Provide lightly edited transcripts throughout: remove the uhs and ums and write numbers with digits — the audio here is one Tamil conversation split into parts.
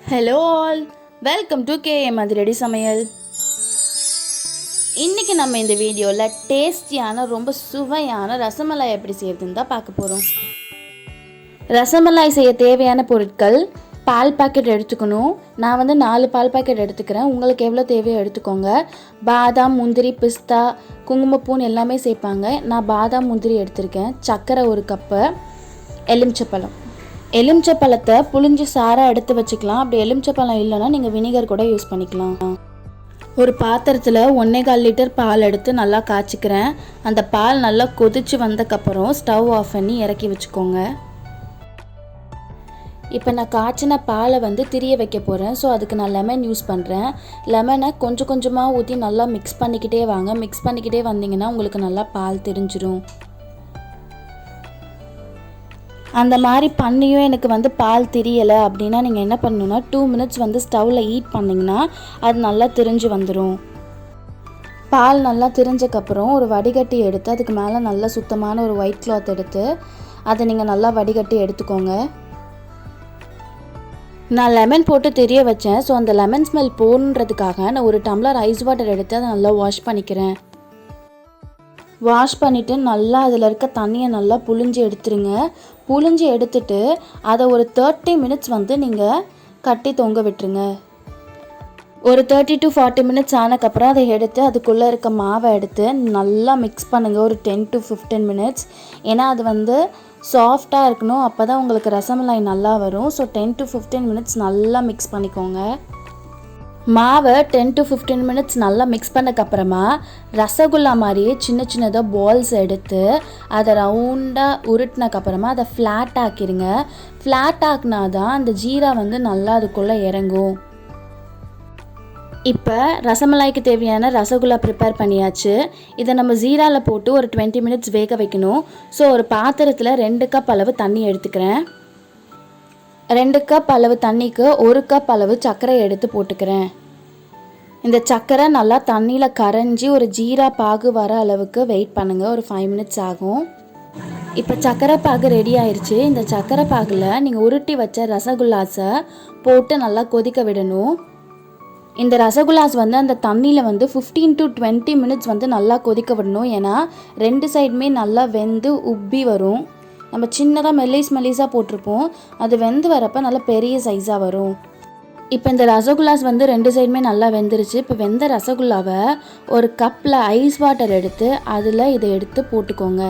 Hello all, welcome to KMUNIVERSE. இன்றைக்கி நம்ம இந்த வீடியோவில் டேஸ்டியான ரொம்ப சுவையான ரசமலாய் எப்படி செய்யறதுன்னு தான் பார்க்க போகிறோம். ரசமலாய் செய்ய தேவையான பொருட்கள்: பால் பாக்கெட் எடுத்துக்கணும். நான் 4 பால் பாக்கெட் எடுத்துக்கிறேன். உங்களுக்கு எவ்வளோ தேவையோ எடுத்துக்கோங்க. பாதாம், முந்திரி, பிஸ்தா, குங்குமப்பூன் எல்லாமே சேர்ப்பாங்க. நான் பாதாம், முந்திரி எடுத்திருக்கேன். சர்க்கரை 1 கப்பு, எலுமிச்சப்பழத்தை புளிஞ்சு சாராக எடுத்து வச்சுக்கலாம். அப்படி எலுமிச்சப்பழம் இல்லைன்னா நீங்கள் வினிகர் கூட யூஸ் பண்ணிக்கலாம். ஒரு பாத்திரத்தில் 1.25 லிட்டர் பால் எடுத்து நல்லா காய்ச்சிக்கிறேன். அந்த பால் நல்லா கொதித்து வந்தக்கப்புறம் ஸ்டவ் ஆஃப் பண்ணி இறக்கி வச்சுக்கோங்க. இப்போ நான் காய்ச்சின பாலை திரிய வைக்க போகிறேன். ஸோ அதுக்கு நான் லெமன் யூஸ் பண்ணுறேன். லெமனை கொஞ்சம் கொஞ்சமாக ஊற்றி நல்லா மிக்ஸ் பண்ணிக்கிட்டே வாங்க. மிக்ஸ் பண்ணிக்கிட்டே வந்தீங்கன்னா உங்களுக்கு நல்லா பால் தெரிஞ்சிடும். அந்த மாதிரி பண்ணியும் எனக்கு பால் தெரியலை அப்படின்னா நீங்கள் என்ன பண்ணணுன்னா 2 மினிட்ஸ் ஸ்டவ்வில் ஹீட் பண்ணிங்கன்னா அது நல்லா திரிஞ்சு வந்துடும். பால் நல்லா திரிஞ்சக்கப்புறம் ஒரு வடிகட்டி எடுத்து அதுக்கு மேலே நல்லா சுத்தமான ஒரு ஒயிட் கிளாத் எடுத்து அதை நீங்கள் நல்லா வடிகட்டி எடுத்துக்கோங்க. நான் லெமன் போட்டு தெரிய வச்சேன். ஸோ அந்த லெமன் ஸ்மெல் போகணுன்றதுக்காக நான் ஒரு டம்ளர் ஐஸ் வாட்டர் எடுத்து அதை நல்லா வாஷ் பண்ணிக்கிறேன். வாஷ் பண்ணிவிட்டு நல்லா அதில் இருக்க தண்ணியை நல்லா புழிஞ்சு எடுத்துருங்க. புழிஞ்சு எடுத்துட்டு அதை ஒரு 30 மினிட்ஸ் நீங்கள் கட்டி தொங்க விட்டுருங்க. ஒரு 30 to 40 மினிட்ஸ் ஆனக்கப்புறம் அதை எடுத்து அதுக்குள்ளே இருக்க மாவை எடுத்து நல்லா மிக்ஸ் பண்ணுங்கள். ஒரு 10 to 15 மினிட்ஸ். ஏன்னா அது சாஃப்டாக இருக்கணும். அப்போ தான் உங்களுக்கு ரசமலாய் நல்லா வரும். ஸோ 10 to 15 மினிட்ஸ் நல்லா மிக்ஸ் பண்ணிக்கோங்க. மாவை 10 to 15 மினிட்ஸ் நல்லா மிக்ஸ் பண்ணக்கப்புறமா ரசகுல்லா மாதிரியே சின்ன சின்னதாக பால்ஸ் எடுத்து அதை ரவுண்டாக உருட்டினக்கப்புறமா அதை ஃப்ளாட் ஆக்கிடுங்க. ஃப்ளாட் ஆக்கினா தான் அந்த ஜீரா நல்லா அதுக்குள்ளே இறங்கும். இப்போ ரசமலாய்க்கு தேவையான ரசகுல்லா ப்ரிப்பேர் பண்ணியாச்சு. இதை நம்ம ஜீராவில் போட்டு ஒரு 20 மினிட்ஸ் வேக வைக்கணும். ஸோ ஒரு பாத்திரத்தில் 2 கப் அளவு தண்ணி எடுத்துக்கிறேன். 2 கப் அளவு தண்ணிக்கு 1 கப் அளவு சர்க்கரை எடுத்து போட்டுக்கிறேன். இந்த சர்க்கரை நல்லா தண்ணியில் கரைஞ்சி ஒரு ஜீரா பாகு வர அளவுக்கு வெயிட் பண்ணுங்கள். ஒரு 5 மினிட்ஸ் ஆகும். இப்போ சர்க்கரை பாகு ரெடி ஆயிடுச்சு. இந்த சர்க்கரை பாகில் நீங்கள் உருட்டி வச்ச ரசகுல்லாஸை போட்டு நல்லா கொதிக்க விடணும். இந்த ரசகுல்லாஸ் அந்த தண்ணியில் 15 to 20 மினிட்ஸ் நல்லா கொதிக்க விடணும். ஏன்னா 2 சைடுமே நல்லா வெந்து உப்பி வரும். நம்ம சின்னதாக மெல்லிஸாக போட்டிருப்போம். அது வெந்து வரப்போ நல்லா பெரிய சைஸாக வரும். இப்போ இந்த ரசகுல்லாஸ் 2 சைடுமே நல்லா வெந்துருச்சு. இப்போ வெந்த ரசகுல்லாவை ஒரு கப்பில் ஐஸ் வாட்டர் எடுத்து அதில் இதை எடுத்து போட்டுக்கோங்க.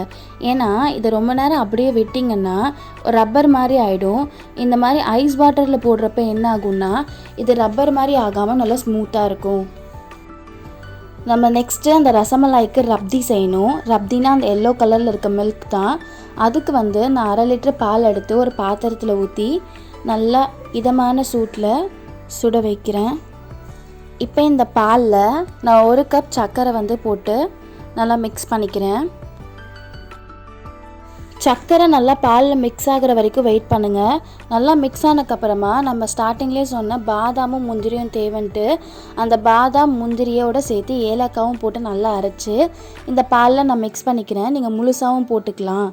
ஏன்னா இதை ரொம்ப நேரம் அப்படியே விட்டிங்கன்னா ரப்பர் மாதிரி ஆகிடும். இந்த மாதிரி ஐஸ் வாட்டரில் போடுறப்ப என்ன ஆகும்னா இது ரப்பர் மாதிரி ஆகாமல் நல்லா ஸ்மூத்தாக இருக்கும். நம்ம நெக்ஸ்ட்டு அந்த ரசமலாய்க்கு ரப்தி செய்யணும். ரப்தினா அந்த எல்லோ கலரில் இருக்க மில்க் தான். அதுக்கு நான் 1/2 லிட்டர் பால் எடுத்து ஒரு பாத்திரத்தில் ஊற்றி நல்லா இதமான சூட்டில் சுட வைக்கிறேன். இப்போ இந்த பாலில் நான் 1 கப் சர்க்கரை போட்டு நல்லா மிக்ஸ் பண்ணிக்கிறேன். சர்க்கரை நல்லா பாலில் மிக்ஸ் ஆகிற வரைக்கும் வெயிட் பண்ணுங்கள். நல்லா மிக்ஸ் ஆனதுக்கப்புறமா நம்ம ஸ்டார்டிங்லேயே சொன்ன பாதாமும் முந்திரியும் தேவைன்ட்டு அந்த பாதாம் முந்திரியோடு சேர்த்து ஏலக்காவும் போட்டு நல்லா அரைச்சி இந்த பாலில் நான் மிக்ஸ் பண்ணிக்கிறேன். நீங்கள் முழுசாகவும் போட்டுக்கலாம்.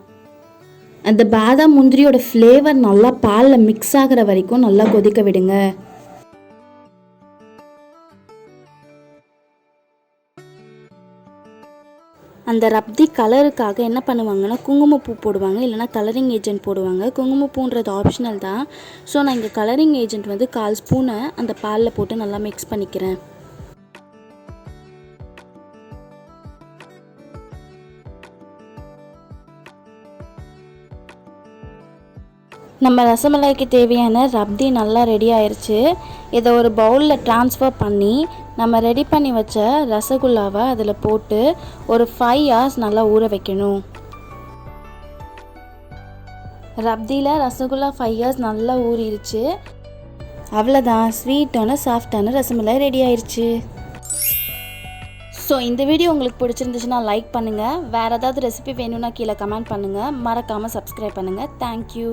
அந்த பாதாம் முந்திரியோட ஃப்ளேவர் நல்லா பாலில் மிக்ஸ் ஆகிற வரைக்கும் நல்லா கொதிக்க விடுங்க. அந்த ரப்தி கலருக்காக என்ன பண்ணுவாங்கன்னா குங்குமப்பூ போடுவாங்க, இல்லைனா கலரிங் ஏஜென்ட் போடுவாங்க. குங்குமப்பூன்றது ஆப்ஷனல் தான். ஸோ நான் இங்கே கலரிங் ஏஜென்ட் 1/4 ஸ்பூனை அந்த பாலில் போட்டு நல்லா மிக்ஸ் பண்ணிக்கிறேன். நம்ம ரசமலாய்க்கு தேவையான ரப்தி நல்லா ரெடி ஆயிடுச்சு. இதை ஒரு பவுலில் ட்ரான்ஸ்ஃபர் பண்ணி நம்ம ரெடி பண்ணி வச்ச ரசகுல்லாவை அதில் போட்டு ஒரு 5 hours நல்லா ஊற வைக்கணும். ரப்தியில் ரசகுல்லா 5 hours நல்லா ஊறிடுச்சு. அவ்வளோதான், ஸ்வீட்டான சாஃப்டான ரசமலாய் ரெடி ஆயிடுச்சு. ஸோ இந்த வீடியோ உங்களுக்கு பிடிச்சிருந்துச்சுன்னா லைக் பண்ணுங்கள். வேறு ஏதாவது ரெசிபி வேணும்னா கீழே கமெண்ட் பண்ணுங்கள். மறக்காமல் சப்ஸ்கிரைப் பண்ணுங்கள். தேங்க்யூ.